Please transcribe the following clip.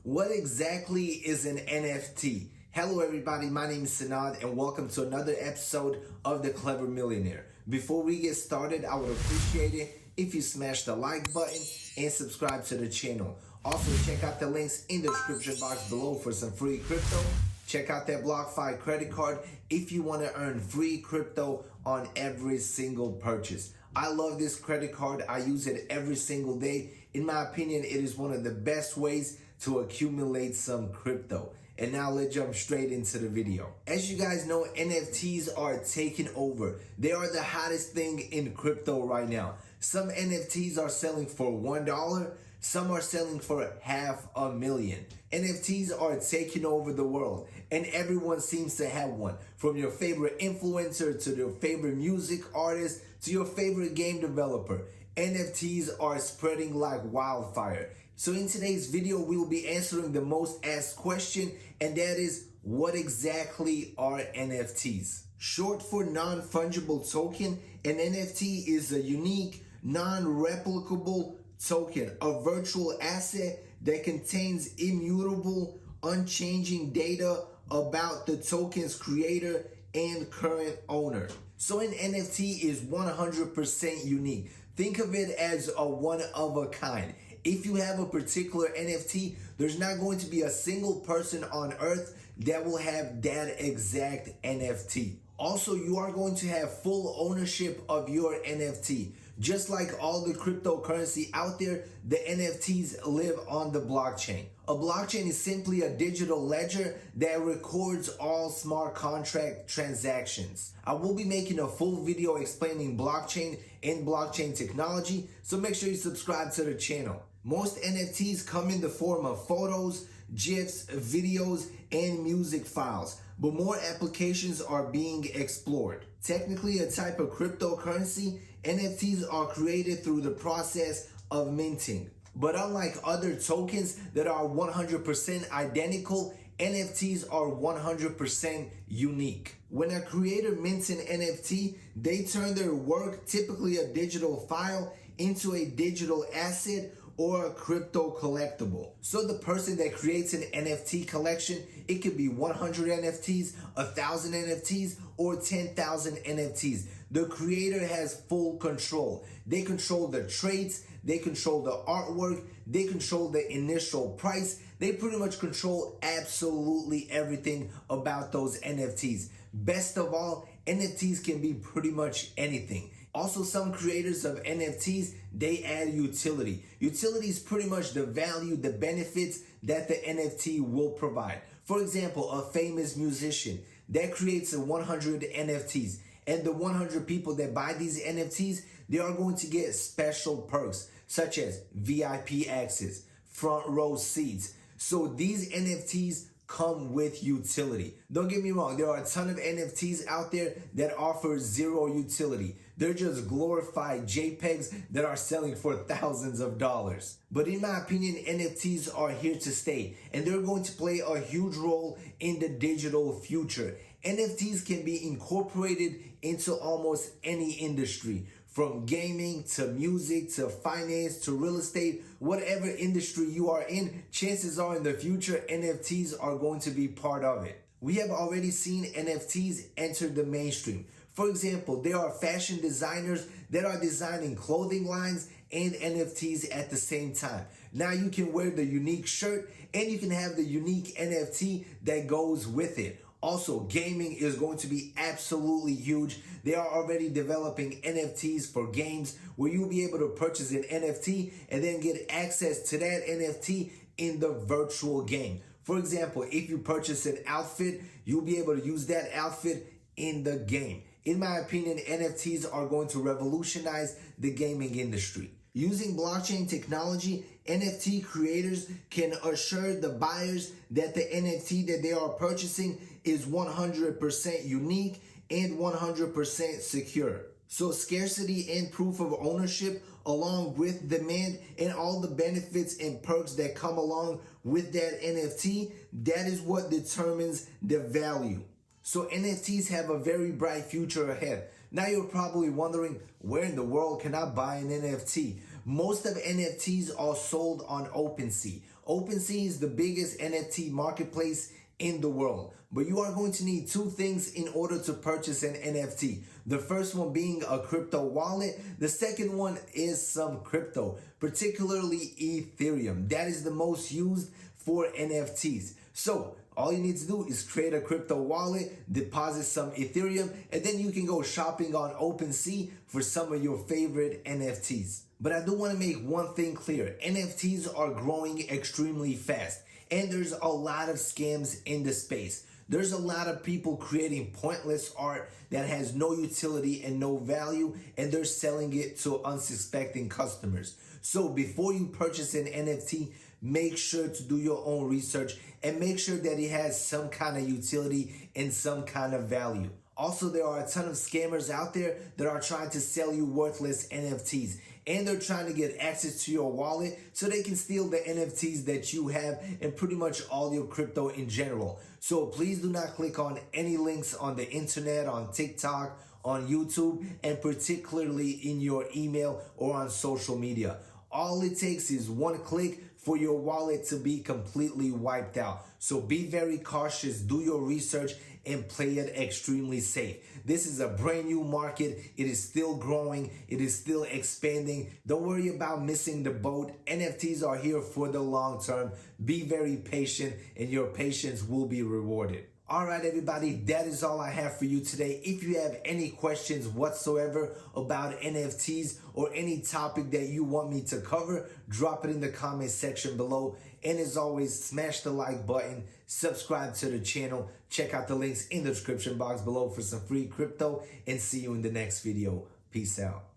What exactly is an NFT? Hello everybody, my name is Sanad and welcome to another episode of The Clever Millionaire. Before we get started, I would appreciate it if you smash the like button and subscribe to the channel. Also, check out the links in the description box below for some free crypto. Check out that BlockFi credit card if you want to earn free crypto on every single purchase. I love this credit card. I use it every single day. In my opinion, it is one of the best ways to accumulate some crypto. And now let's jump straight into the video. As you guys know, NFTs are taking over. They are the hottest thing in crypto right now. Some NFTs are selling for $1. Some are selling for $500,000. NFTs are taking over the world and everyone seems to have one. From your favorite influencer to your favorite music artist to your favorite game developer. NFTs are spreading like wildfire. So in today's video, we will be answering the most asked question, and that is, what exactly are NFTs? Short for non-fungible token, an NFT is a unique, non-replicable token, a virtual asset that contains immutable, unchanging data about the token's creator and current owner. So an NFT is 100% unique. Think of it as a one of a kind. If you have a particular NFT, there's not going to be a single person on earth that will have that exact NFT. Also, you are going to have full ownership of your NFT. Just like all the cryptocurrency out there, the NFTs live on the blockchain. A blockchain is simply a digital ledger that records all smart contract transactions. I will be making a full video explaining blockchain and blockchain technology, so make sure you subscribe to the channel. Most NFTs come in the form of photos, GIFs, videos, and music files, but more applications are being explored. Technically a type of cryptocurrency, NFTs are created through the process of minting. But unlike other tokens that are 100% identical, NFTs are 100% unique. When a creator mints an NFT, they turn their work, typically a digital file, into a digital asset or a crypto collectible. So the person that creates an NFT collection, it could be 100 NFTs, 1,000 NFTs, or 10,000 NFTs. The creator has full control. They control the traits, they control the artwork, they control the initial price. They pretty much control absolutely everything about those NFTs. Best of all, NFTs can be pretty much anything. Also, some creators of NFTs, they add utility. Utility is pretty much the value, the benefits that the NFT will provide. For example, a famous musician that creates 100 NFTs, and the 100 people that buy these NFTs, they are going to get special perks such as VIP access, front row seats. So these NFTs come with utility. Don't get me wrong, there are a ton of NFTs out there that offer zero utility. They're just glorified JPEGs that are selling for thousands of dollars. But in my opinion, NFTs are here to stay, and they're going to play a huge role in the digital future. NFTs can be incorporated into almost any industry, from gaming to music to finance to real estate. Whatever industry you are in, chances are in the future NFTs are going to be part of it. We have already seen NFTs enter the mainstream. For example, there are fashion designers that are designing clothing lines and NFTs at the same time. Now you can wear the unique shirt and you can have the unique NFT that goes with it. Also, gaming is going to be absolutely huge. They are already developing NFTs for games where you'll be able to purchase an NFT and then get access to that NFT in the virtual game. For example, if you purchase an outfit, you'll be able to use that outfit in the game. In my opinion, NFTs are going to revolutionize the gaming industry. Using blockchain technology, NFT creators can assure the buyers that the NFT that they are purchasing is 100% unique and 100% secure. So scarcity and proof of ownership, along with demand and all the benefits and perks that come along with that NFT, that is what determines the value. So NFTs have a very bright future ahead. Now you're probably wondering, where in the world can I buy an NFT? Most of NFTs are sold on OpenSea. OpenSea is the biggest NFT marketplace in the world, but you are going to need two things in order to purchase an NFT. The first one being a crypto wallet. The second one is some crypto, particularly Ethereum. That is the most used for NFTs. So all you need to do is create a crypto wallet, deposit some Ethereum, and then you can go shopping on OpenSea for some of your favorite NFTs. But I do want to make one thing clear. NFTs are growing extremely fast, and there's a lot of scams in the space. There's a lot of people creating pointless art that has no utility and no value, and they're selling it to unsuspecting customers. So before you purchase an NFT, make sure to do your own research and make sure that it has some kind of utility and some kind of value. Also, there are a ton of scammers out there that are trying to sell you worthless NFTs, and they're trying to get access to your wallet so they can steal the NFTs that you have and pretty much all your crypto in general. So please do not click on any links on the internet, on TikTok, on YouTube, and particularly in your email or on social media. All it takes is one click for your wallet to be completely wiped out. So be very cautious, do your research, and play it extremely safe. This is a brand new market. It is still growing. It is still expanding. Don't worry about missing the boat. NFTs are here for the long term. Be very patient, and your patience will be rewarded. All right, everybody, that is all I have for you today. If you have any questions whatsoever about NFTs or any topic that you want me to cover, drop it in the comment section below. And as always, smash the like button, subscribe to the channel, check out the links in the description box below for some free crypto, and see you in the next video. Peace out.